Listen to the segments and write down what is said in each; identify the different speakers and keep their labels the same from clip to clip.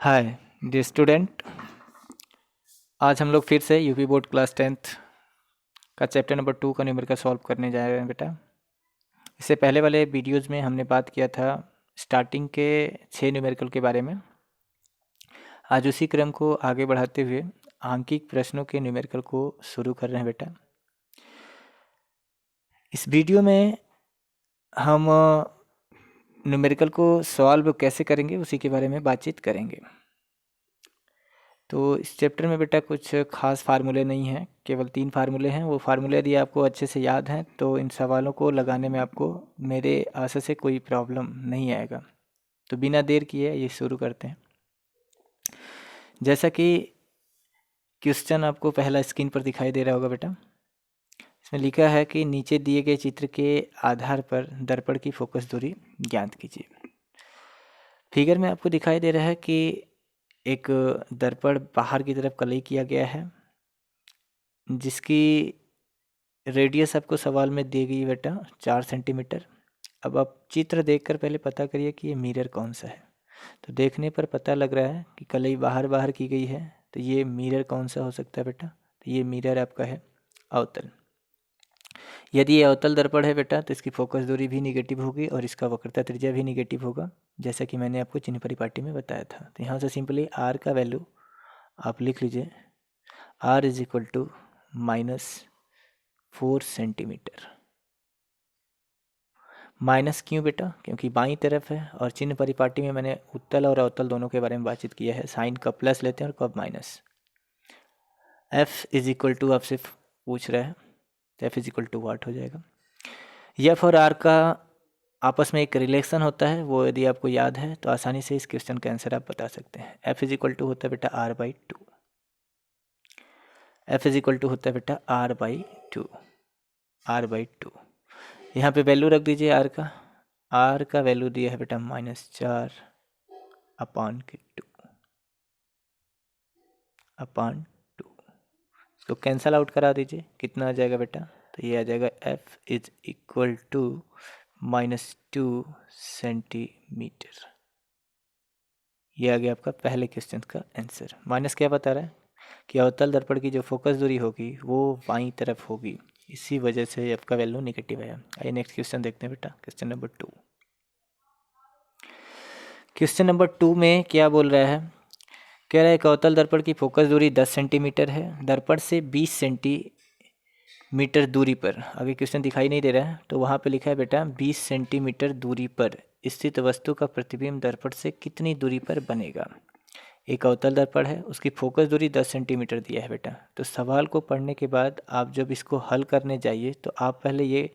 Speaker 1: Hi dear student. आज हम लोग फिर से यूपी बोर्ड क्लास 10th का चैप्टर नंबर 2 का न्यूमेरिकल सॉल्व करने जा रहे हैं बेटा। इससे पहले वाले वीडियोज़ में हमने बात किया था स्टार्टिंग के 6 न्यूमेरिकल के बारे में। आज उसी क्रम को आगे बढ़ाते हुए आंकिक प्रश्नों के न्यूमेरिकल को शुरू कर रहे हैं बेटा। इस वीडियो में हम न्यूमेरिकल को सॉल्व कैसे करेंगे उसी के बारे में बातचीत करेंगे। तो इस चैप्टर में बेटा कुछ खास फार्मूले नहीं हैं, केवल 3 फार्मूले हैं। वो फार्मूले यदि आपको अच्छे से याद हैं तो इन सवालों को लगाने में आपको मेरे आशा से कोई प्रॉब्लम नहीं आएगा। तो बिना देर किए ये शुरू करते हैं। जैसा कि क्वेश्चन आपको पहला स्क्रीन पर दिखाई दे रहा होगा बेटा, इसमें लिखा है कि नीचे दिए गए चित्र के आधार पर दर्पण की फोकस दूरी ज्ञात कीजिए। फिगर में आपको दिखाई दे रहा है कि एक दर्पण बाहर की तरफ कलई किया गया है, जिसकी रेडियस आपको सवाल में दी गई बेटा 4 सेंटीमीटर। अब आप चित्र देखकर पहले पता करिए कि ये मिरर कौन सा है। तो देखने पर पता लग रहा है कि कलई बाहर बाहर की गई है, तो ये मिरर कौन सा हो सकता है बेटा? तो ये मिरर आपका है अवतल। यदि ये अवतल दर्पण है बेटा तो इसकी फोकस दूरी भी निगेटिव होगी और इसका वक्रता त्रिज्या भी निगेटिव होगा, जैसा कि मैंने आपको चिन्ह परिपाटी में बताया था। तो यहाँ से सिंपली आर का वैल्यू आप लिख लीजिए, R is equal to -4 centimetre. Minus क्यों बेटा? क्योंकि बाईं तरफ है और चिन्ह परिपाटी में मैंने उत्तल और अवतल दोनों के बारे में बातचीत किया है। साइन कब प्लस लेते हैं और कब minus. F is equal to आपसे पूछ रहा है, तो F is equal to what हो जाएगा। एफ और आर का आपस में एक रिलेशन होता है, वो यदि आपको याद है तो आसानी से इस क्वेश्चन का आंसर आप बता सकते हैं। एफ इज इक्वल टू होता है बेटा r/2। F is equal to होता है बेटा r/2। r/2 यहाँ पे वैल्यू रख दीजिए आर का। आर का वैल्यू दिया है बेटा -4 अपान के 2 अपान 2। इसको कैंसल आउट करा दीजिए, कितना आ जाएगा बेटा? तो ये आ जाएगा F is equal to -2 centimetre. ये आ गया आपका पहले क्वेश्चन का आंसर। माइनस क्या बता रहा है कि अवतल दर्पण की जो फोकस दूरी होगी वो बाईं तरफ होगी, इसी वजह से आपका वैल्यू नेगेटिव है। आइए नेक्स्ट क्वेश्चन देखते हैं बेटा, क्वेश्चन नंबर 2। क्वेश्चन नंबर 2 में क्या बोल रहा है? कह रहा है एक अवतल दर्पण की फोकस दूरी 10 सेंटीमीटर है। दर्पण से 20 सेंटीमीटर दूरी पर, आगे क्वेश्चन दिखाई नहीं दे रहा है तो वहाँ पे लिखा है बेटा 20 सेंटीमीटर दूरी पर स्थित वस्तु का प्रतिबिंब दर्पण से कितनी दूरी पर बनेगा। एक अवतल दर्पण है, उसकी फोकस दूरी 10 सेंटीमीटर दिया है बेटा। तो सवाल को पढ़ने के बाद आप जब इसको हल करने जाइए तो आप पहले ये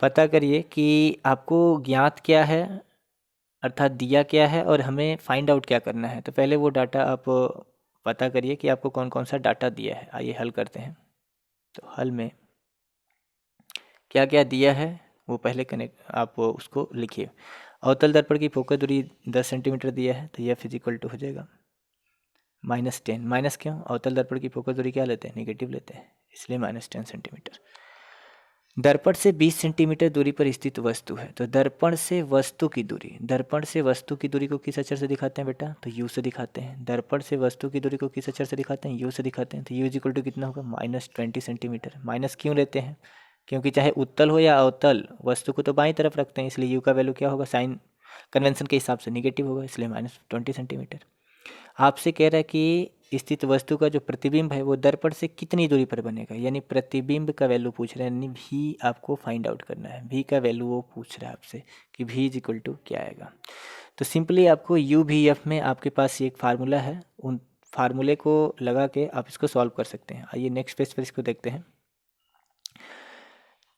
Speaker 1: पता करिए कि आपको ज्ञात क्या है, अर्थात दिया क्या है, और हमें फाइंड आउट क्या करना है। तो पहले वो डाटा आप पता करिए कि आपको कौन कौन सा डाटा दिया है। आइए हल करते हैं। तो हल में क्या क्या दिया है वो पहले कनेक्ट आप उसको लिखिए। अवतल दर्पण की फोकस दूरी 10 सेंटीमीटर दिया है, तो यह फिजिकल टू हो जाएगा -10। माइनस क्यों? अवतल दर्पण की फोकस दूरी क्या लेते हैं? नेगेटिव लेते हैं, इसलिए -10 सेंटीमीटर। दर्पण से 20 सेंटीमीटर दूरी पर स्थित वस्तु है, तो दर्पण से वस्तु की दूरी, दर्पण से वस्तु की दूरी को किस अक्षर से दिखाते हैं बेटा? तो u से दिखाते हैं। दर्पण से वस्तु की दूरी को किस अक्षर से दिखाते हैं? u से दिखाते हैं। तो u इज इक्वल टू कितना होगा? -20 सेंटीमीटर। माइनस क्यों लेते हैं? क्योंकि चाहे उत्तल हो या अवतल, वस्तु को तो बाईं तरफ रखते हैं, इसलिए u का वैल्यू क्या होगा? साइन कन्वेंशन के हिसाब से निगेटिव होगा, इसलिए -20 सेंटीमीटर। आपसे कह रहा है कि स्थित वस्तु का जो प्रतिबिंब है वो दर्पण से कितनी दूरी पर बनेगा, यानी प्रतिबिंब का वैल्यू पूछ रहा है, यानी भी आपको फाइंड आउट करना है। भी का वैल्यू वो पूछ रहा है आपसे कि भी इज इक्वल टू क्या आएगा। तो सिंपली आपको यू भी एफ में आपके पास एक फार्मूला है, उन फार्मूले को लगा के आप इसको सॉल्व कर सकते हैं। आइए नेक्स्ट पेज पर इसको देखते हैं।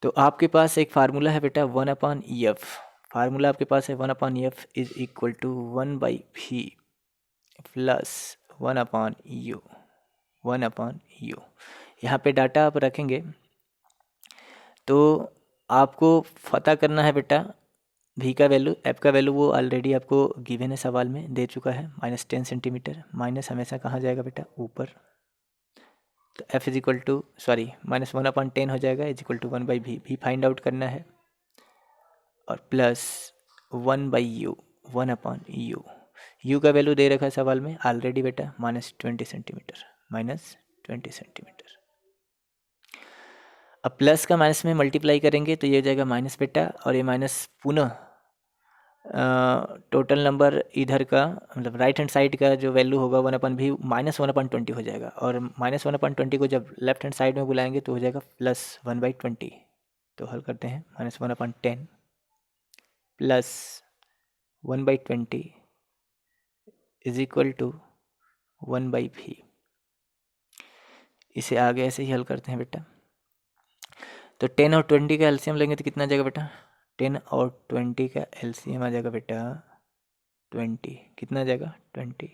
Speaker 1: तो आपके पास एक फार्मूला है बेटा 1/f। फार्मूला आपके पास है 1/f is equal to 1/v plus 1/u। 1/u यहाँ पे डाटा आप रखेंगे तो आपको पता करना है बेटा v का वैल्यू, f का वैल्यू वो ऑलरेडी आपको गिवन है, सवाल में दे चुका है -10 सेंटीमीटर। माइनस हमेशा कहाँ जाएगा बेटा? ऊपर। तो f इज इक्वल टू -1/10 हो जाएगा, इज इक्वल टू 1/v। भी फाइंड आउट करना है और प्लस 1/u 1/u यू का वैल्यू दे रखा है सवाल में ऑलरेडी बेटा -20 सेंटीमीटर, -20 सेंटीमीटर। अब प्लस का माइनस में मल्टीप्लाई करेंगे तो ये हो जाएगा माइनस बेटा, और ये माइनस पुनः टोटल नंबर इधर का मतलब राइट हैंड साइड का जो वैल्यू होगा 1/v -1/20 हो जाएगा, और -1/20 को जब लेफ्ट हैंड साइड में बुलाएंगे तो हो जाएगा +1/20। तो हल करते हैं, -1/10 plus 1/20 is equal to 1/v। इसे आगे ऐसे ही हल करते हैं बेटा। तो 10 और 20 का एलसीएम लेंगे तो कितना आ जाएगा बेटा, 10 और 20 का एलसीएम आ जाएगा बेटा 20। कितना आ जाएगा 20,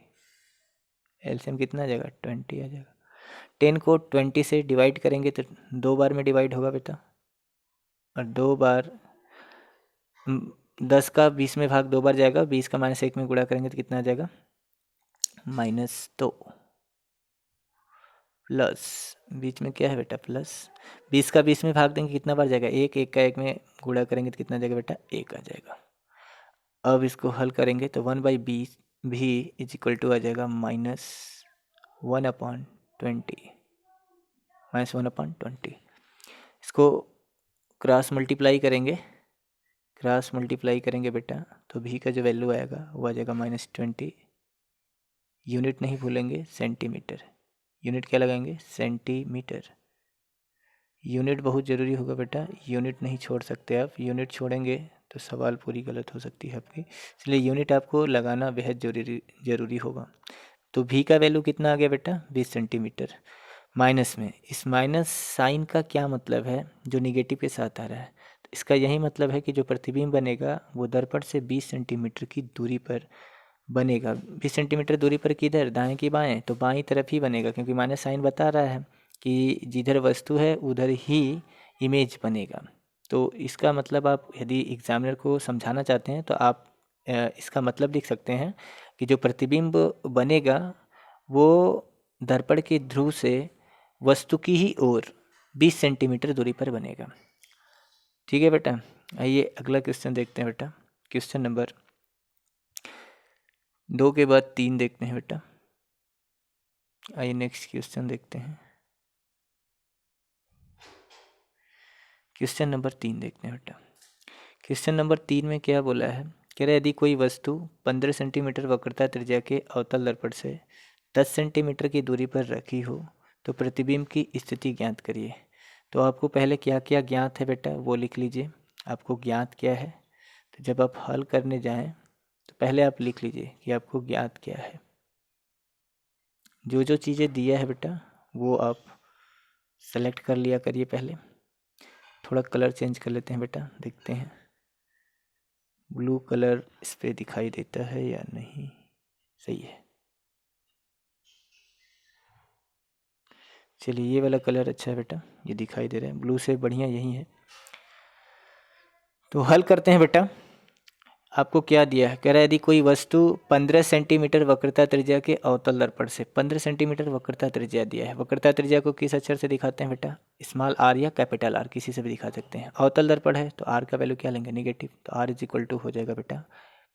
Speaker 1: एलसीएम कितना आ जाएगा 20 आ जाएगा। 10 को 20 से डिवाइड करेंगे तो 2 बार में डिवाइड होगा बेटा, और 2 बार 10 का 20 में भाग 2 बार जाएगा, 20 का -1 में गुणा करेंगे तो कितना आ जाएगा -2 प्लस बीच में क्या है बेटा प्लस, 20 का 20 में भाग देंगे कितना बार जाएगा 1, 1 का 1 में गुणा करेंगे तो कितना जाएगा बेटा 1 आ जाएगा। अब इसको हल करेंगे तो 1/20 भी इज इक्वल टू आ जाएगा -1/20। इसको क्रॉस मल्टीप्लाई करेंगे बेटा, तो भी का जो वैल्यू आएगा वो आ जाएगा -20। यूनिट नहीं भूलेंगे सेंटीमीटर, यूनिट क्या लगाएंगे सेंटीमीटर। यूनिट बहुत ज़रूरी होगा बेटा, यूनिट नहीं छोड़ सकते आप, यूनिट छोड़ेंगे तो सवाल पूरी गलत हो सकती है आपकी, इसलिए यूनिट आपको लगाना बेहद ज़रूरी होगा। तो भी का वैल्यू कितना आ गया बेटा 20 सेंटीमीटर। माइनस में इस माइनस साइन का क्या मतलब है, जो निगेटिव के साथ आ रहा है, तो इसका यही मतलब है कि जो प्रतिबिंब बनेगा वो दर्पण से 20 सेंटीमीटर की दूरी पर बनेगा। 20 सेंटीमीटर दूरी पर किधर, दाएं की बाएं, तो बाईं तरफ ही बनेगा, क्योंकि माइनस साइन बता रहा है कि जिधर वस्तु है उधर ही इमेज बनेगा। तो इसका मतलब आप यदि एग्जामिनर को समझाना चाहते हैं तो आप इसका मतलब लिख सकते हैं कि जो प्रतिबिंब बनेगा वो दर्पण के ध्रुव से वस्तु की ही ओर 20 सेंटीमीटर दूरी पर बनेगा। ठीक है बेटा, आइए अगला क्वेश्चन देखते हैं बेटा। क्वेश्चन नंबर 2 के बाद 3 देखते हैं बेटा। आइए नेक्स्ट क्वेश्चन देखते हैं। क्वेश्चन नंबर 3 देखते हैं बेटा। क्वेश्चन नंबर 3 में क्या बोला है, कह रहे यदि कोई वस्तु 15 सेंटीमीटर वक्रता त्रिज्या के अवतल दर्पण से 10 सेंटीमीटर की दूरी पर रखी हो तो प्रतिबिंब की स्थिति ज्ञात करिए। तो आपको पहले क्या क्या ज्ञात है बेटा वो लिख लीजिए, आपको ज्ञात क्या है। तो जब आप हल करने जाएं तो पहले आप लिख लीजिए कि आपको ज्ञात क्या है। जो जो चीज़ें दिया है बेटा वो आप सेलेक्ट कर लिया करिए। पहले थोड़ा कलर चेंज कर लेते हैं बेटा, देखते हैं ब्लू कलर इस पर दिखाई देता है या नहीं। सही है, चलिए ये वाला कलर अच्छा है बेटा, ये दिखाई दे रहा है, ब्लू से बढ़िया यही है। तो हल करते हैं बेटा। आपको क्या दिया है, कह रहा है यदि कोई वस्तु 15 सेंटीमीटर वक्रता त्रिज्या के अवतल दर्पण से 15 सेंटीमीटर वक्रता त्रिज्या दिया है। वक्रता त्रिज्या को किस अक्षर से दिखाते हैं बेटा, स्मॉल आर या कैपिटल आर, किसी से भी दिखा सकते हैं। अवतल दर्पण है तो आर का वैल्यू क्या लेंगे नेगेटिव, तो आर इज इक्वल टू हो जाएगा बेटा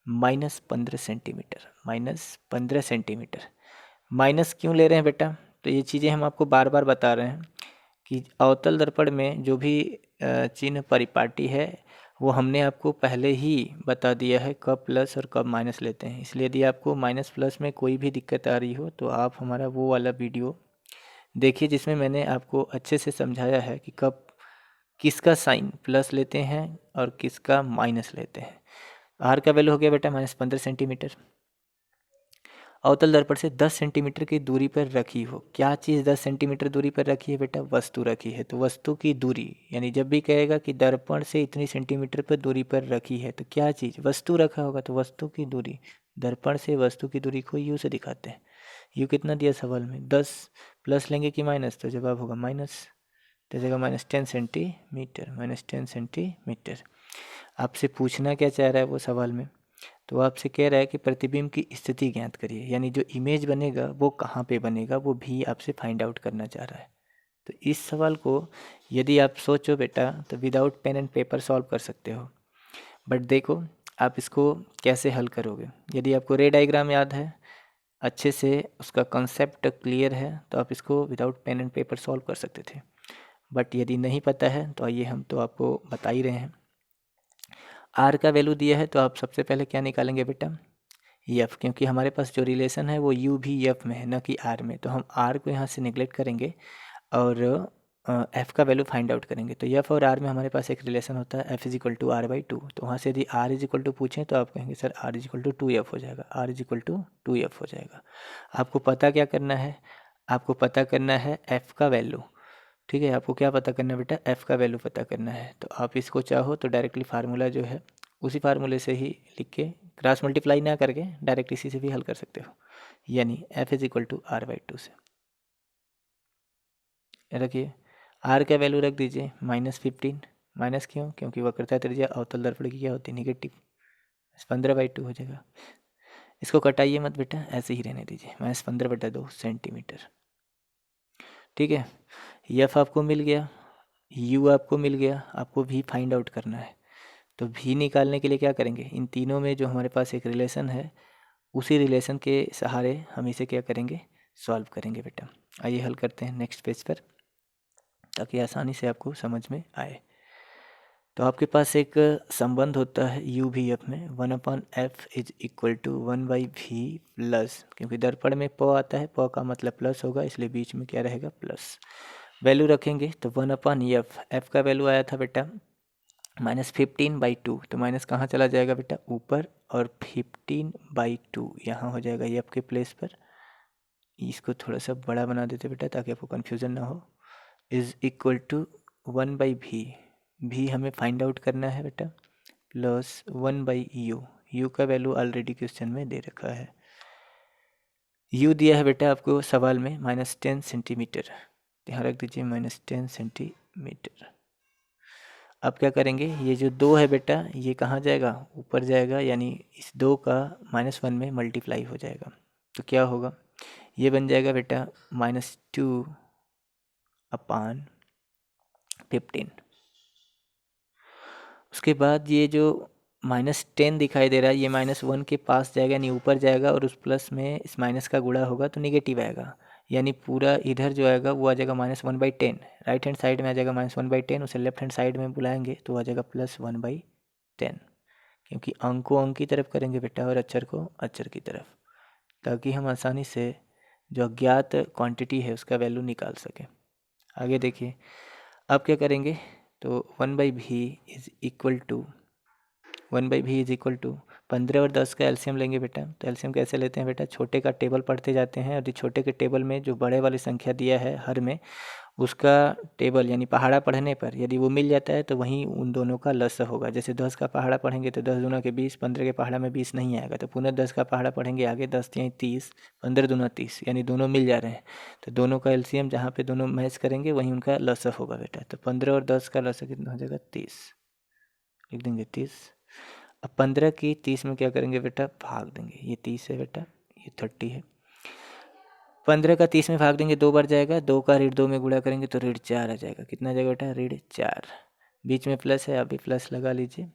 Speaker 1: -15 सेंटीमीटर। -15 सेंटीमीटर माइनस क्यों ले रहे हैं बेटा, तो ये चीज़ें हम आपको बार बार बता रहे हैं कि अवतल दर्पण में जो भी चिन्ह परिपाटी है वो हमने आपको पहले ही बता दिया है कब प्लस और कब माइनस लेते हैं। इसलिए यदि आपको माइनस प्लस में कोई भी दिक्कत आ रही हो तो आप हमारा वो वाला वीडियो देखिए जिसमें मैंने आपको अच्छे से समझाया है कि कब किसका साइन प्लस लेते हैं और किसका माइनस लेते हैं। आर का वैल्यू हो गया बेटा -15 सेंटीमीटर। अवतल दर्पण से 10 सेंटीमीटर की दूरी पर रखी हो, क्या चीज़ 10 सेंटीमीटर दूरी पर रखी है बेटा, वस्तु रखी है। तो वस्तु की दूरी, यानी जब भी कहेगा कि दर्पण से इतनी सेंटीमीटर पर दूरी पर रखी है तो क्या चीज़ वस्तु रखा होगा, तो वस्तु की दूरी, दर्पण से वस्तु की दूरी को यू से दिखाते हैं। यू कितना दिया सवाल में 10, प्लस लेंगे कि माइनस, तो जवाब होगा माइनस, तो जगह -10 सेंटीमीटर, -10 सेंटीमीटर। आपसे पूछना क्या चाह रहा है वो सवाल में, तो आपसे कह रहा है कि प्रतिबिंब की स्थिति ज्ञात करिए, यानी जो इमेज बनेगा वो कहाँ पे बनेगा वो भी आपसे फाइंड आउट करना चाह रहा है। तो इस सवाल को यदि आप सोचो बेटा तो without pen and paper solve कर सकते हो, बट देखो आप इसको कैसे हल करोगे। यदि आपको रे डायग्राम याद है, अच्छे से उसका कॉन्सेप्ट क्लियर है, तो आप इसको without pen and paper solve कर सकते थे। बट यदि नहीं पता है तो आइए हम तो आपको बता ही रहे हैं। आर का वैल्यू दिया है तो आप सबसे पहले क्या निकालेंगे बेटा, एफ, क्योंकि हमारे पास जो रिलेशन है वो यू भी एफ में है, न कि आर में, तो हम आर को यहाँ से निगलेक्ट करेंगे और एफ़ का वैल्यू फाइंड आउट करेंगे। तो एफ और आर में हमारे पास एक रिलेशन होता है F is equal to R by two. तो वहाँ से यदि आर इज इक्वल टू पूछें तो आप कहेंगे sir R is equal to two F हो जाएगा, R is equal to two F हो जाएगा। आपको पता क्या करना है, आपको पता करना है एफ़ का वैल्यू। ठीक है, आपको क्या पता करना है बेटा, एफ़ का वैल्यू पता करना है। तो आप इसको चाहो तो डायरेक्टली फार्मूला जो है उसी फार्मूले से ही लिख के क्रॉस मल्टीप्लाई ना करके डायरेक्ट इसी से भी हल कर सकते हो, यानी F is equal to R by two से। रखिए आर का वैल्यू रख दीजिए -15। माइनस क्यों, क्योंकि वक्रता त्रिज्या अवतल दर्पण की क्या होती है, नेगेटिव। 15/2 हो जाएगा। इसको कटाइए मत बेटा, ऐसे ही रहने दीजिए, -15/2 सेंटीमीटर। ठीक है, एफ आपको मिल गया, यू आपको मिल गया, आपको भी फाइंड आउट करना है। तो भी निकालने के लिए क्या करेंगे, इन तीनों में जो हमारे पास एक रिलेशन है उसी रिलेशन के सहारे हम इसे क्या करेंगे, सॉल्व करेंगे बेटा। आइए हल करते हैं नेक्स्ट पेज पर, ताकि आसानी से आपको समझ में आए। तो आपके पास एक संबंध होता है यू भी एफ में, 1/f is equal to 1/v plus, क्योंकि दर्पण में प आता है, प का मतलब प्लस होगा, इसलिए बीच में क्या रहेगा, प्लस। वैल्यू रखेंगे तो 1/f, एफ का वैल्यू आया था बेटा -15/2। तो माइनस कहाँ चला जाएगा बेटा, ऊपर, और 15/2 यहाँ हो जाएगा एफ के प्लेस पर। इसको थोड़ा सा बड़ा बना देते बेटा ताकि आपको कन्फ्यूज़न ना हो। इज इक्वल टू 1/v, भी हमें फाइंड आउट करना है बेटा, प्लस 1/u। यू का वैल्यू ऑलरेडी क्वेश्चन में दे रखा है। यू दिया है बेटा आपको सवाल में -10 सेंटीमीटर, यहाँ रख दीजिए -10 सेंटीमीटर। अब क्या करेंगे, ये जो 2 है बेटा ये कहाँ जाएगा, ऊपर जाएगा, यानी इस 2 का -1 में मल्टीप्लाई हो जाएगा। तो क्या होगा, ये बन जाएगा बेटा -2/15। उसके बाद ये जो -10 दिखाई दे रहा है ये -1 के पास जाएगा, यानी ऊपर जाएगा, और उस प्लस में इस माइनस का गुणा होगा तो निगेटिव आएगा, यानी पूरा इधर जो आएगा वो आ जाएगा -1/10। राइट हैंड साइड में आ जाएगा -1/10, उसे लेफ्ट हैंड साइड में बुलाएंगे तो आ जाएगा +1/10, क्योंकि अंक को अंक की तरफ करेंगे बेटा और अक्षर को अक्षर की तरफ, ताकि हम आसानी से जो अज्ञात क्वांटिटी है उसका वैल्यू निकाल सकें। आगे देखिए, अब क्या करेंगे, तो 1/v is equal to 1/v is equal to 15 और 10 का एलसीएम लेंगे बेटा। तो एलसीएम कैसे लेते हैं बेटा, छोटे का टेबल पढ़ते जाते हैं, और छोटे के टेबल में जो बड़े वाली संख्या दिया है हर में, उसका टेबल यानी पहाड़ा पढ़ने पर यदि वो मिल जाता है तो वहीं उन दोनों का लसा होगा। जैसे 10 का पहाड़ा पढ़ेंगे तो 10 दूना के 20, 15 के पहाड़ा में 20 नहीं आएगा, तो पुनः 10 का पहाड़ा पढ़ेंगे आगे, 10 यानी 30, 15 दूना 30, यानी दोनों मिल जा रहे हैं, तो दोनों का एलसीएम जहाँ पे दोनों मैच करेंगे वहीं उनका लसा होगा बेटा। तो 15 और 10 का लसा कितना हो जाएगा, 30, लिख देंगे 30। अब 15 की 30 में क्या करेंगे बेटा, भाग देंगे, ये 30 है बेटा, ये 30 है। 15 का 30 में भाग देंगे 2 बार जाएगा, 2 का ऋण 2 में गुणा करेंगे तो ऋण 4 आ जाएगा। कितना आ जाएगा बेटा, ऋण 4। बीच में प्लस है, अभी प्लस लगा लीजिए।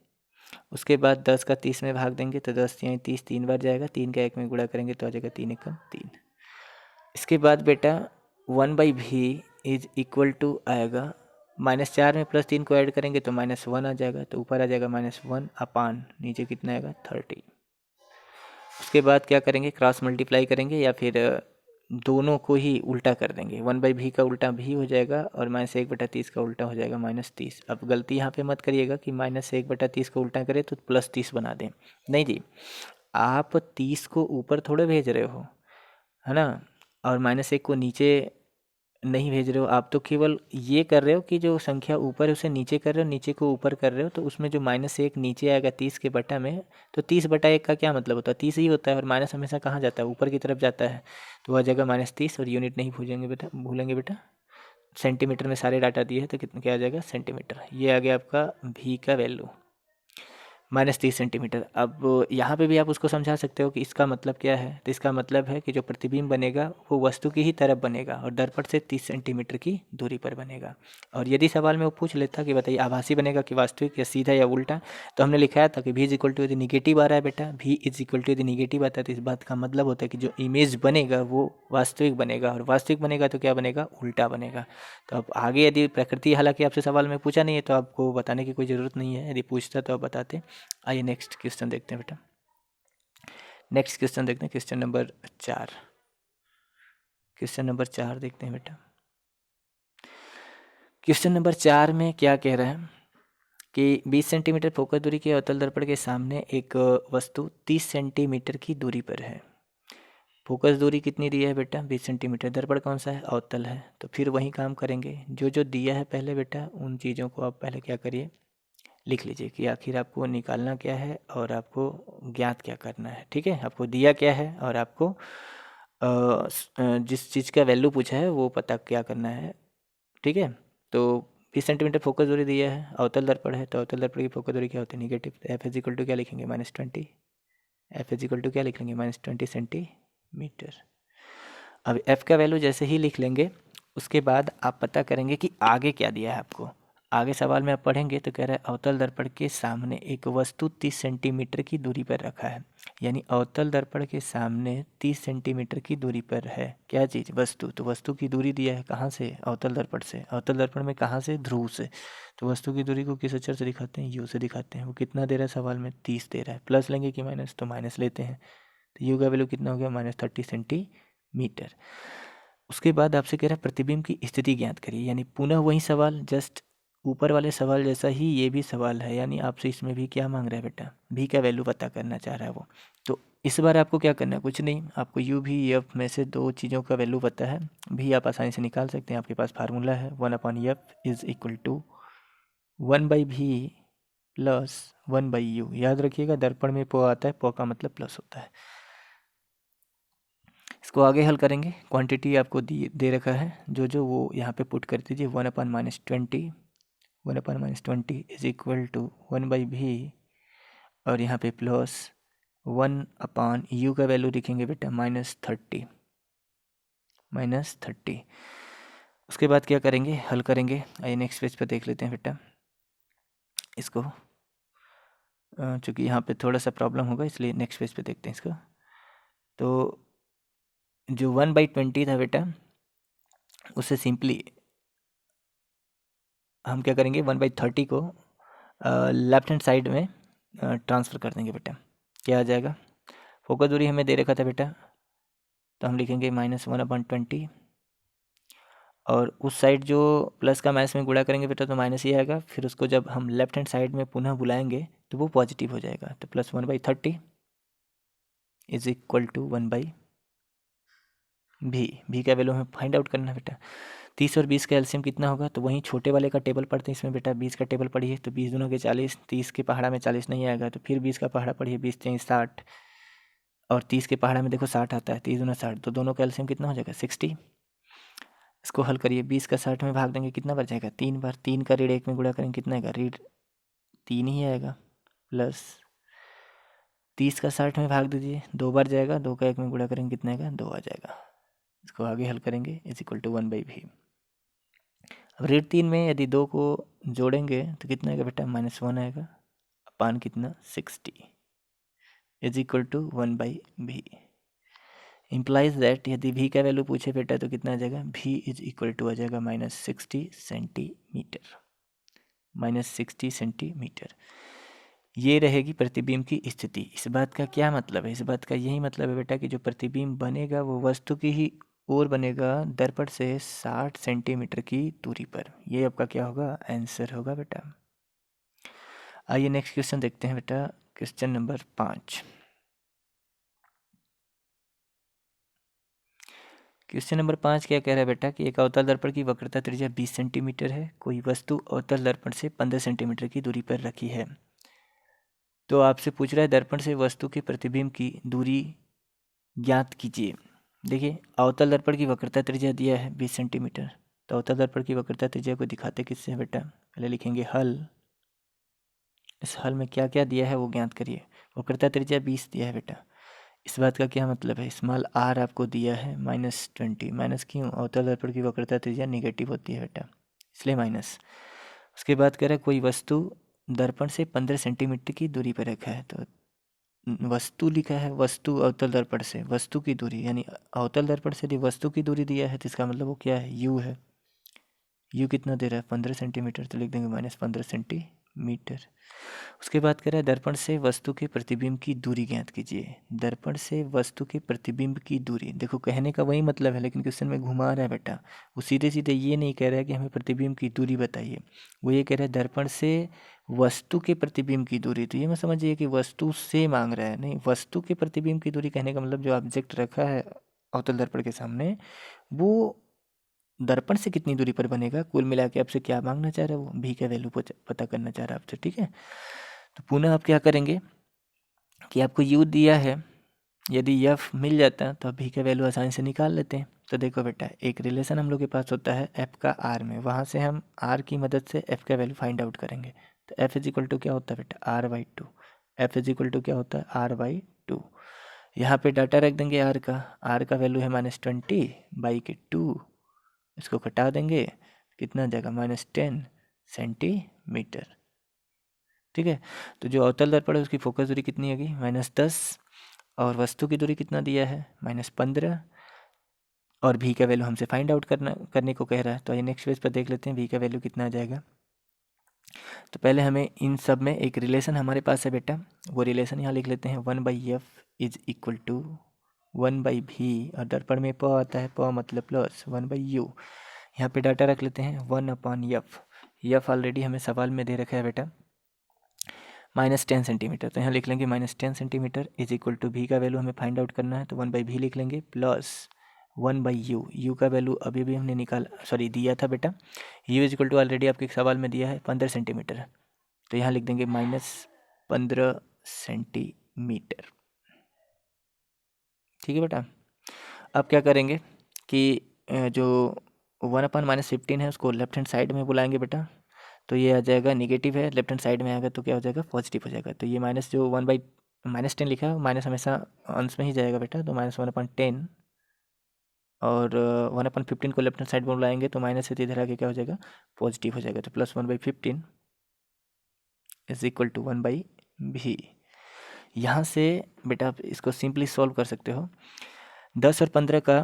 Speaker 1: उसके बाद 10 का 30 में भाग देंगे तो 10 यानी 30 3 बार जाएगा, 3 का 1 में गुणा करेंगे तो आ जाएगा 3 एकम 3। इसके बाद बेटा 1/v इज इक्वल टू आएगा, -4 में +3 को ऐड करेंगे तो -1 आ जाएगा, तो ऊपर आ जाएगा -1 अपान नीचे कितना आएगा, 30। उसके बाद क्या करेंगे, क्रॉस मल्टीप्लाई करेंगे या फिर दोनों को ही उल्टा कर देंगे। 1/v का उल्टा भी हो जाएगा और -1/30 का उल्टा हो जाएगा -30। अब गलती यहाँ पे मत करिएगा कि -1/30 को उल्टा करें तो +30 बना दें, नहीं जी, आप 30 को ऊपर थोड़े भेज रहे हो, है ना, और -1 को नीचे नहीं भेज रहे हो, आप तो केवल ये कर रहे हो कि जो संख्या ऊपर है उसे नीचे कर रहे हो, नीचे को ऊपर कर रहे हो, तो उसमें जो -1 नीचे आएगा 30 के बटा में, तो 30/1 का क्या मतलब होता है, 30 ही होता है, और माइनस हमेशा कहाँ जाता है, ऊपर की तरफ जाता है, तो वह जगह -30, और यूनिट नहीं भूलेंगे बेटा, सेंटीमीटर में सारे डाटा दिए हैं तो कितना क्या आ जाएगा, सेंटीमीटर। ये आ गया आपका भी का वैल्यू। -30 सेंटीमीटर। अब यहाँ पे भी आप उसको समझा सकते हो कि इसका मतलब क्या है। तो इसका मतलब है कि जो प्रतिबिंब बनेगा वो वस्तु की ही तरफ बनेगा और दर्पण से 30 सेंटीमीटर की दूरी पर बनेगा। और यदि सवाल में वो पूछ लेता कि बताइए आभासी बनेगा कि वास्तविक, या सीधा या उल्टा, तो हमने लिखाया था कि v इज इक्वल टू, यदि निगेटिव आ रहा है बेटा, v इज इक्वल टू यदि निगेटिव आता है तो इस बात का मतलब होता है कि जो इमेज बनेगा वो वास्तविक बनेगा, और वास्तविक बनेगा तो क्या बनेगा, उल्टा बनेगा। तो अब आगे यदि प्रकृति, हालांकि आपसे सवाल में पूछा नहीं है तो आपको बताने की कोई ज़रूरत नहीं है, यदि पूछता तो आप बताते। आइए नेक्स्ट क्वेश्चन देखते हैं बेटा। नेक्स्ट क्वेश्चन देखते हैं, क्वेश्चन नंबर 4। क्वेश्चन नंबर 4 देखते हैं बेटा। क्वेश्चन नंबर 4 में क्या कह रहा है कि 20 सेंटीमीटर फोकस दूरी के अवतल दर्पण के सामने एक वस्तु 30 सेंटीमीटर की दूरी पर है। फोकस दूरी कितनी दी है बेटा, 20 सेंटीमीटर। दर्पण कौन सा है, अवतल है। तो फिर वही काम करेंगे, जो जो दिया है पहले बेटा उन चीज़ों को आप पहले क्या करिए, लिख लीजिए कि आखिर आपको निकालना क्या है और आपको ज्ञात क्या करना है। ठीक है, आपको दिया क्या है और आपको जिस चीज़ का वैल्यू पूछा है वो पता क्या करना है। ठीक है, तो 20 सेंटीमीटर फोकस दूरी दिया है, अवतल दर्पण है, तो अवतल दर्पण की फोकस दूरी क्या होती है, negative. F is equal to क्या लिखेंगे, -20। एफ इज इक्वल टू क्या लिखेंगे, -20 सेंटीमीटर। अब एफ का वैल्यू जैसे ही लिख लेंगे उसके बाद आप पता करेंगे कि आगे क्या दिया है आपको। आगे सवाल में आप पढ़ेंगे तो कह रहा है अवतल दर्पण के सामने एक वस्तु 30 सेंटीमीटर की दूरी पर रखा है। यानी अवतल दर्पण के सामने 30 सेंटीमीटर की दूरी पर है क्या चीज़, वस्तु। तो वस्तु की दूरी दिया है कहाँ से, अवतल दर्पण से। अवतल दर्पण में कहाँ से, ध्रुव से। तो वस्तु की दूरी को किस अक्षर से दिखाते हैं, यू से दिखाते हैं। वो कितना दे रहा है सवाल में, 30 दे रहा है। प्लस लेंगे कि माइनस, तो माइनस लेते हैं। तो यू का वैल्यू कितना हो गया, -30 सेंटीमीटर। उसके बाद आपसे कह रहा है प्रतिबिंब की स्थिति ज्ञात करिए। यानी पुनः वही सवाल, जस्ट ऊपर वाले सवाल जैसा ही ये भी सवाल है। यानी आपसे इसमें भी क्या मांग रहा है बेटा, भी का वैल्यू पता करना चाह रहा है वो। तो इस बार आपको क्या करना है, कुछ नहीं, आपको यू भी एफ में से दो चीज़ों का वैल्यू पता है। भी आप आसानी से निकाल सकते हैं, आपके पास फार्मूला है 1/f is equal to 1/v plus 1/u। याद रखिएगा दर्पण में प आता है, प का मतलब प्लस होता है। इसको आगे हल करेंगे, क्वांटिटी आपको दे रखा है, जो जो वो यहाँ पे पुट कर दीजिए। 1/-20 1/-20 इज इक्वल टू 1/v, और यहाँ पे प्लस 1/u का वैल्यू लिखेंगे बेटा -30। उसके बाद क्या करेंगे, हल करेंगे। आइए नेक्स्ट पेज पर देख लेते हैं बेटा इसको। चूँकि यहाँ पे थोड़ा सा प्रॉब्लम होगा इसलिए नेक्स्ट पेज पे देखते हैं इसको। तो जो 1/20 था बेटा, उससे सिंपली हम क्या करेंगे, 1/30 को लेफ्ट हैंड साइड में ट्रांसफ़र कर देंगे बेटा। क्या आ जाएगा, फोकस दूरी हमें दे रखा था बेटा, तो हम लिखेंगे -1/20, और उस साइड जो प्लस का माइनस में गुणा करेंगे बेटा तो माइनस ही आएगा। फिर उसको जब हम लेफ्ट हैंड साइड में पुनः बुलाएंगे तो वो पॉजिटिव हो जाएगा। तो plus 1/30 is equal to 1/v। भी का वैल्यू हमें फाइंड आउट करना है बेटा। 30 और 20 का एलसीएम कितना होगा, तो वहीं छोटे वाले का टेबल पढ़ते हैं इसमें बेटा। 20 का टेबल पढ़िए तो 20 दूना के 40, 30 के पहाड़ा में 40 नहीं आएगा, तो फिर 20 का पहाड़ा पढ़िए, 20 3 60, और 30 के पहाड़ा में देखो 60 आता है, 30 दूना 60, तो दोनों का एलसीएम कितना हो जाएगा, 60। इसको हल करिए, 20 का 60 में भाग देंगे कितना बच जाएगा, 3 बार। 3 का रीड 1 में गुणा करेंगे कितना आएगा, रीड 3 ही आएगा। प्लस 30 का 60 में भाग दीजिए, 2 बार जाएगा, 2 का 1 में गुणा करेंगे कितना आएगा, 2 आ जाएगा। इसको आगे हल करेंगे, इज इक्वल टू 1/v। अब रीड 3 में यदि 2 को जोड़ेंगे तो कितना आएगा बेटा, -1 आएगा, अपान कितना, 60 is equal to 1/v। Implies that यदि v का वैल्यू पूछे बेटा तो कितना आ जाएगा, v इज इक्वल टू आ जाएगा -60 सेंटीमीटर। -60 सेंटीमीटर ये रहेगी प्रतिबिंब की स्थिति। इस बात का क्या मतलब है, इस बात का यही मतलब है बेटा कि जो प्रतिबिंब बनेगा वो वस्तु की ही ओर बनेगा, दर्पण से 60 सेंटीमीटर की दूरी पर। ये आपका क्या होगा, आंसर होगा बेटा। आइए नेक्स्ट क्वेश्चन देखते हैं बेटा, क्वेश्चन नंबर 5। क्वेश्चन नंबर 5 क्या कह रहा है बेटा कि एक अवतल दर्पण की वक्रता त्रिज्या 20 सेंटीमीटर है। कोई वस्तु अवतल दर्पण से 15 सेंटीमीटर की दूरी पर रखी है। तो आपसे पूछ रहा है दर्पण से वस्तु के प्रतिबिंब की दूरी ज्ञात कीजिए। देखिए अवतल दर्पण की वक्रता त्रिज्या दिया है 20 सेंटीमीटर। तो अवतल दर्पण की वक्रता त्रिज्या को दिखाते किससे हैं बेटा, पहले लिखेंगे हल इस हल में क्या क्या दिया है वो ज्ञात करिए। वक्रता त्रिज्या 20 दिया है बेटा। इस बात का क्या मतलब है, स्मॉल आर आपको दिया है -20। माइनस क्यों, अवतल दर्पण की वक्रता त्रिज्या निगेटिव होती है बेटा, इसलिए माइनस। उसके बाद कह रहा है कोई वस्तु दर्पण से 15 सेंटीमीटर की दूरी पर रखा है। तो वस्तु लिखा है, वस्तु अवतल दर्पण से, वस्तु की दूरी यानी अवतल दर्पण से यदि वस्तु की दूरी दिया है तो इसका मतलब वो क्या है, यू है। यू कितना दे रहा है, 15 सेंटीमीटर, तो लिख देंगे -15 सेंटीमीटर। उसके बाद कह रहा है दर्पण से वस्तु के प्रतिबिंब की दूरी ज्ञात कीजिए। दर्पण से वस्तु के प्रतिबिंब की दूरी, देखो कहने का वही मतलब है लेकिन क्वेश्चन में घुमा रहा है बेटा। वो सीधे सीधे ये नहीं कह रहा है कि हमें प्रतिबिंब की दूरी बताइए, वो ये कह रहा है दर्पण से वस्तु के प्रतिबिंब की दूरी। तो ये मैं समझिए कि वस्तु से मांग रहा है, नहीं, वस्तु के प्रतिबिंब की दूरी कहने का मतलब जो ऑब्जेक्ट रखा है अवतल दर्पण के सामने वो दर्पण से कितनी दूरी पर बनेगा। कुल मिला के आपसे क्या मांगना चाह रहा है, वो भी का वैल्यू पता करना चाह रहा है आपसे, ठीक है। तो पुनः आप क्या करेंगे कि आपको यू दिया है, यदि एफ मिल जाता है तो आप भी का वैल्यू आसानी से निकाल लेते हैं। तो देखो बेटा एक रिलेशन हम लोग के पास होता है एफ का आर में, वहाँ से हम आर की मदद से एफ का वैल्यू फाइंड आउट करेंगे। तो एफ इज इक्वल टू क्या होता है बेटा, R/2। F is equal to क्या होता है, R/2। यहाँ पे डाटा रख देंगे आर का वैल्यू है -20/2। इसको घटा देंगे, कितना आ जाएगा, -10 सेंटीमीटर, ठीक है। तो जो अवतल दर्पण है उसकी फोकस दूरी कितनी होगी, -10, और वस्तु की दूरी कितना दिया है, -15, और भी का वैल्यू हमसे फाइंड आउट करने को कह रहा है। तो आइए नेक्स्ट पेज पर देख लेते हैं भी का वैल्यू कितना आ जाएगा। तो पहले हमें इन सब में एक रिलेशन हमारे पास है बेटा, वो रिलेशन यहाँ लिख लेते हैं, 1/f is equal to 1/v, और दर्पण में प आता है, प मतलब प्लस 1/u। यहाँ पे डाटा रख लेते हैं 1/f। एफ ऑलरेडी हमें सवाल में दे रखा है बेटा -10 सेंटीमीटर, तो यहाँ लिख लेंगे -10 सेंटीमीटर इज इक्वल टू भी का वैल्यू हमें फाइंड आउट करना है, तो 1/v लिख लेंगे प्लस 1/u। यू का वैल्यू अभी भी हमने दिया था बेटा, U is equal to already आपके सवाल में दिया है 15 सेंटीमीटर, तो यहाँ लिख देंगे -15 सेंटीमीटर, ठीक है बेटा। अब क्या करेंगे कि जो 1/-15 है उसको लेफ्ट हैंड साइड में बुलाएंगे बेटा, तो ये आ जाएगा निगेटिव है, लेफ्ट हैंड साइड में आएगा तो क्या हो जाएगा, पॉजिटिव हो जाएगा। तो ये माइनस जो -10 लिखा है माइनस हमेशा अंश में ही जाएगा बेटा, तो -1/10, और 1/15 को लेफ्ट हैंड साइड में बुलाएंगे तो माइनस से इधर आके क्या हो जाएगा, पॉजिटिव हो जाएगा। तो +1/15 इज इक्वल टू 1/v। यहाँ से बेटा आप इसको सिंपली सॉल्व कर सकते हो। 10 और 15 का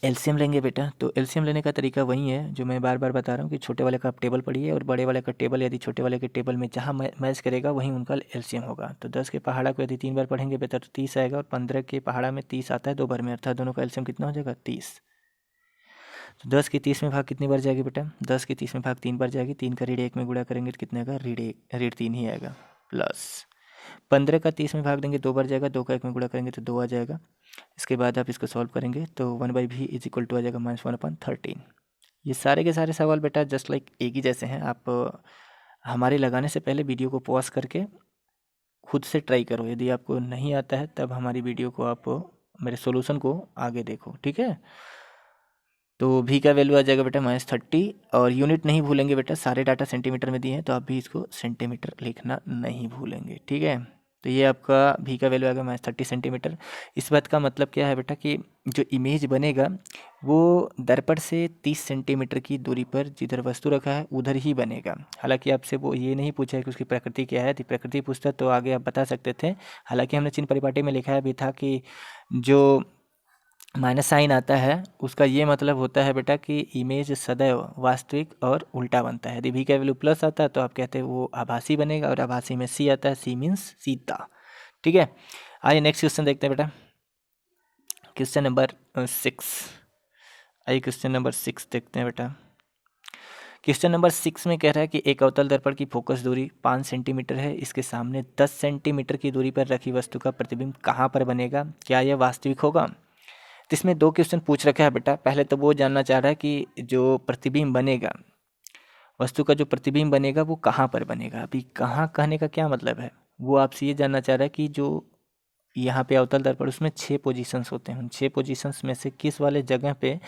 Speaker 1: एलसीएम लेंगे बेटा, तो एलसीएम लेने का तरीका वही है जो मैं बार बार बता रहा हूँ कि छोटे वाले का आप टेबल पढ़िए और बड़े वाले का टेबल यदि छोटे वाले के टेबल में जहाँ मैच करेगा वहीं उनका एलसीएम होगा। तो 10 के पहाड़ा को यदि 3 बार पढ़ेंगे बेटा तो 30 आएगा, और 15 के पहाड़ा में 30 आता है 2 बार में, अर्थात दोनों का एलसीएम कितना हो जाएगा, 30। तो 10 की 30 में भाग कितनी बार जाएगी बेटा, 10 की 30 में भाग 3 बार जाएगी, 3 का रीड 1 में गुणा करेंगे तो कितने आएगा, रीड 3 ही आएगा, प्लस 15 का 30 में भाग देंगे 2 बार जाएगा, 2 का 1 में गुणा करेंगे तो 2 आ जाएगा। इसके बाद आप इसको सॉल्व करेंगे तो 1/v इज इक्वल टू आ जाएगा -1/13। ये सारे के सारे सवाल बेटा जस्ट लाइक एक ही जैसे हैं। आप हमारे लगाने से पहले वीडियो को पॉज करके खुद से ट्राई करो, यदि आपको नहीं आता है तब हमारी वीडियो को आप मेरे सॉल्यूशन को आगे देखो, ठीक है। तो भी का वैल्यू आ जाएगा बेटा -30, और यूनिट नहीं भूलेंगे बेटा, सारे डाटा सेंटीमीटर में दिए हैं तो आप भी इसको सेंटीमीटर लिखना नहीं भूलेंगे, ठीक है। तो ये आपका भी का वैल्यू आएगा -30 सेंटीमीटर। इस बात का मतलब क्या है बेटा कि जो इमेज बनेगा वो दर्पण से 30 सेंटीमीटर की दूरी पर जिधर वस्तु रखा है उधर ही बनेगा। हालांकि आपसे वो ये नहीं पूछा है कि उसकी प्रकृति क्या है, यदि प्रकृति पूछता तो आगे आप बता सकते थे। हालांकि हमने चिन्ह परिपाटी में लिखा भी था कि जो माइनस साइन आता है उसका ये मतलब होता है बेटा कि इमेज सदैव वास्तविक और उल्टा बनता है। यदि भी का वैल्यू प्लस आता है तो आप कहते हैं वो आभासी बनेगा, और आभासी में सी आता है, सी मीन्स सीता, ठीक है। आइए नेक्स्ट क्वेश्चन देखते हैं बेटा, क्वेश्चन नंबर 6। आइए क्वेश्चन नंबर 6 देखते हैं बेटा। क्वेश्चन नंबर 6 में कह रहा है कि एक अवतल दर्पण की फोकस दूरी 5 सेंटीमीटर है, इसके सामने 10 सेंटीमीटर की दूरी पर रखी वस्तु का प्रतिबिंब कहाँ पर बनेगा, क्या यह वास्तविक होगा। तो इसमें 2 क्वेश्चन पूछ रखा है बेटा। पहले तो वो जानना चाह रहा है कि जो प्रतिबिंब बनेगा, वस्तु का जो प्रतिबिंब बनेगा वो कहाँ पर बनेगा। अभी कहाँ कहने का क्या मतलब है, वो आपसे ये जानना चाह रहा है कि जो यहाँ पे अवतल दर्पण उसमें 6 पोजीशंस होते हैं, उन 6 पोजीशंस में से किस वाले जगह पे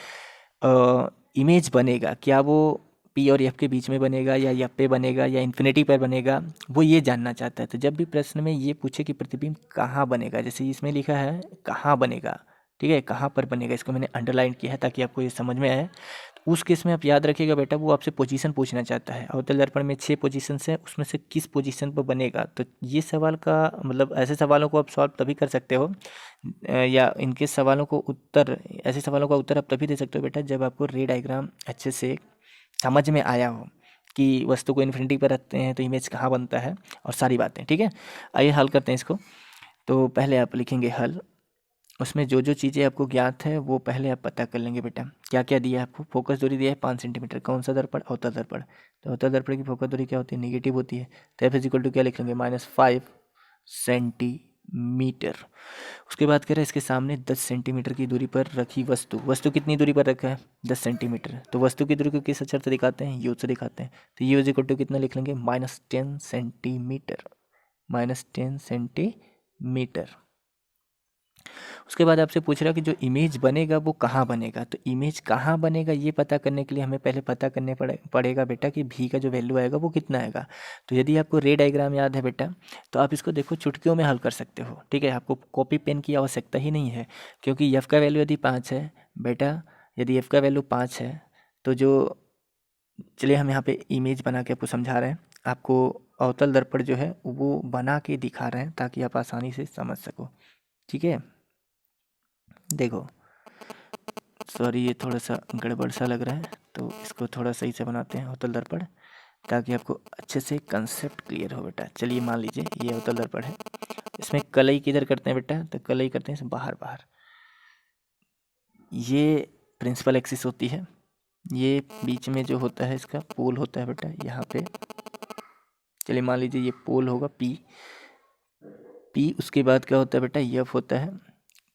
Speaker 1: इमेज बनेगा, क्या वो पी और एफ के बीच में बनेगा या एफ पे बनेगा या इन्फिनिटी पर बनेगा, वो ये जानना चाहता है। तो जब भी प्रश्न में ये पूछे कि प्रतिबिंब कहाँ बनेगा, जैसे इसमें लिखा है कहाँ बनेगा, ठीक है, कहाँ पर बनेगा, इसको मैंने अंडरलाइन किया है ताकि आपको ये समझ में आए। तो उस केस में आप याद रखिएगा बेटा, वो आपसे पोजीशन पूछना चाहता है। अवतल दर्पण में 6 पोजीशन है, उसमें से किस पोजीशन पर बनेगा। तो ये सवाल का मतलब ऐसे सवालों को आप सॉल्व तभी कर सकते हो या इनके सवालों को उत्तर, ऐसे सवालों का उत्तर आप तभी दे सकते हो बेटा जब आपको रे डायग्राम अच्छे से समझ में आया हो कि वस्तु को इन्फिनिटी पर रखते हैं तो इमेज कहाँ बनता है और सारी बातें, ठीक है। आइए हल करते हैं इसको। तो पहले आप लिखेंगे हल, उसमें जो जो चीज़ें आपको ज्ञात है वो पहले आप पता कर लेंगे बेटा। क्या क्या दिया है आपको, फोकस दूरी दिया है 5 सेंटीमीटर, कौन सा दर्पण, अवतल दर्पण। तो अवतल दर्पण की फोकस दूरी क्या होती है, नेगेटिव होती है। तो एफ इजिकल टू क्या लिख लेंगे, -5 सेंटीमीटर। उसके बाद कह रहे हैं इसके सामने 10 सेंटीमीटर की दूरी पर रखी वस्तु, वस्तु कितनी दूरी पर रखा है, 10 सेंटीमीटर। तो वस्तु की दूरी को किस अक्षर से दिखाते हैं, यू से दिखाते हैं। तो यू इजिकल टू कितना लिख लेंगे, -10 सेंटीमीटर, -10 सेंटीमीटर। उसके बाद आपसे पूछ रहा है कि जो इमेज बनेगा वो कहाँ बनेगा। तो इमेज कहाँ बनेगा ये पता करने के लिए हमें पहले पता करने पड़ेगा बेटा कि भी का जो वैल्यू आएगा वो कितना आएगा। तो यदि आपको रे डायग्राम याद है बेटा तो आप इसको देखो चुटकियों में हल कर सकते हो, ठीक है। आपको कॉपी पेन की आवश्यकता ही नहीं है, क्योंकि एफ का वैल्यू यदि 5 है बेटा, यदि एफ का वैल्यू 5 है तो जो, चलिए हम यहाँ पे इमेज बना के आपको समझा रहे हैं। आपको अवतल दर्पण जो है वो बना के दिखा रहे हैं ताकि आप आसानी से समझ सको, ठीक है। देखो सॉरी ये थोड़ा सा गड़बड़ सा लग रहा है, तो इसको थोड़ा सही से बनाते हैं अवतल दर्पण ताकि आपको अच्छे से कंसेप्ट क्लियर हो बेटा। चलिए मान लीजिए ये अवतल दर्पण है, इसमें कलई किधर करते हैं बेटा, तो कलई करते हैं बाहर बाहर। ये प्रिंसिपल एक्सिस होती है, ये बीच में जो होता है इसका पोल होता है बेटा यहाँ पे। चलिए मान लीजिए ये पोल होगा पी। उसके बाद क्या होता है बेटा, यफ होता है।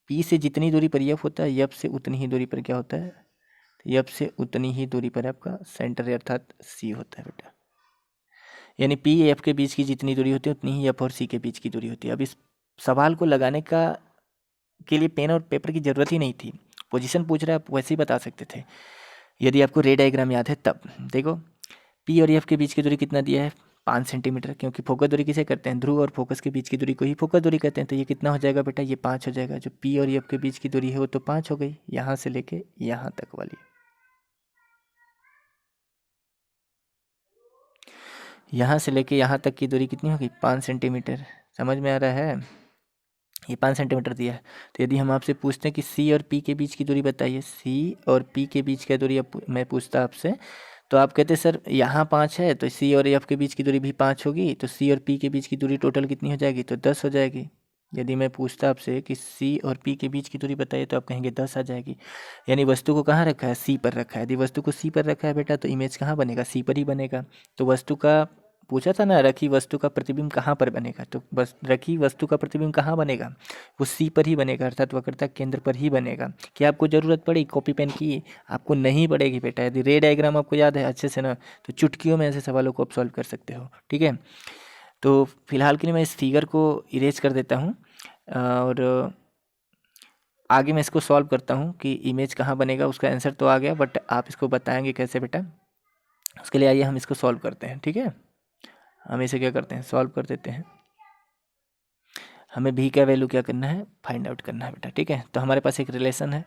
Speaker 1: पी से जितनी दूरी पर यफ होता है यफ से उतनी ही दूरी पर क्या होता है, यफ से उतनी ही दूरी पर आपका सेंटर अर्थात सी होता है बेटा। यानी पी एफ के बीच की जितनी दूरी होती है उतनी ही एफ और सी के बीच की दूरी होती है। अब इस सवाल को लगाने के लिए पेन और पेपर की ज़रूरत ही नहीं थी, पोजीशन पूछ रहा है आप वैसे ही बता सकते थे यदि आपको रे डायग्राम याद है तब। देखो पी और एफ के बीच की दूरी कितना दिया है, 5 सेंटीमीटर, क्योंकि फोकस दूरी किसे करते हैं, ध्रुव और फोकस के बीच की दूरी को ही फोकस दूरी कहते हैं। तो ये कितना हो जाएगा बेटा, ये 5 हो जाएगा। जो पी और एफ के बीच की दूरी है वो तो 5 हो गई, यहाँ से लेके यहाँ तक वाली, यहाँ से लेके यहाँ तक की दूरी कितनी होगी, 5 सेंटीमीटर। समझ में आ रहा है, ये 5 सेंटीमीटर दिया है। तो यदि हम आपसे पूछते हैं कि सी और पी के बीच की दूरी बताइए, सी और पी के बीच की दूरी मैं पूछता आपसे, तो आप कहते सर यहाँ 5 है तो सी और एफ के बीच की दूरी भी 5 होगी, तो सी और पी के बीच की दूरी टोटल कितनी हो जाएगी, तो 10 हो जाएगी। यदि मैं पूछता आपसे कि सी और पी के बीच की दूरी बताइए तो आप कहेंगे 10 आ जाएगी। यानी वस्तु को कहाँ रखा है, सी पर रखा है। यदि वस्तु को सी पर रखा है बेटा तो इमेज कहाँ बनेगा, सी पर ही बनेगा। तो वस्तु का पूछा था ना, रखी वस्तु का प्रतिबिंब कहाँ पर बनेगा, तो बस रखी वस्तु का प्रतिबिंब कहाँ बनेगा, वो सी पर ही बनेगा अर्थात वक्रता केंद्र पर ही बनेगा। क्या आपको ज़रूरत पड़ी कॉपी पेन की, आपको नहीं पड़ेगी बेटा। यदि रे डायग्राम आपको याद है अच्छे से ना तो चुटकियों में ऐसे सवालों को आप सॉल्व कर सकते हो, ठीक है। तो फिलहाल के लिए मैं इस फिगर को इरेज कर देता हूँ और आगे मैं इसको सॉल्व करता हूँ कि इमेज कहाँ बनेगा। उसका आंसर तो आ गया बट आप इसको बताएंगे कैसे बेटा, उसके लिए आइए हम इसको सॉल्व करते हैं, ठीक है। हम इसे क्या करते हैं, सॉल्व कर देते हैं। हमें भी का वैल्यू क्या करना है, फाइंड आउट करना है बेटा, ठीक है। तो हमारे पास एक रिलेशन है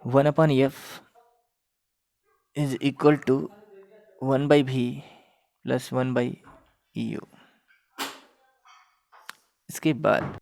Speaker 1: 1/f is equal to 1/v plus 1/u। इसके बाद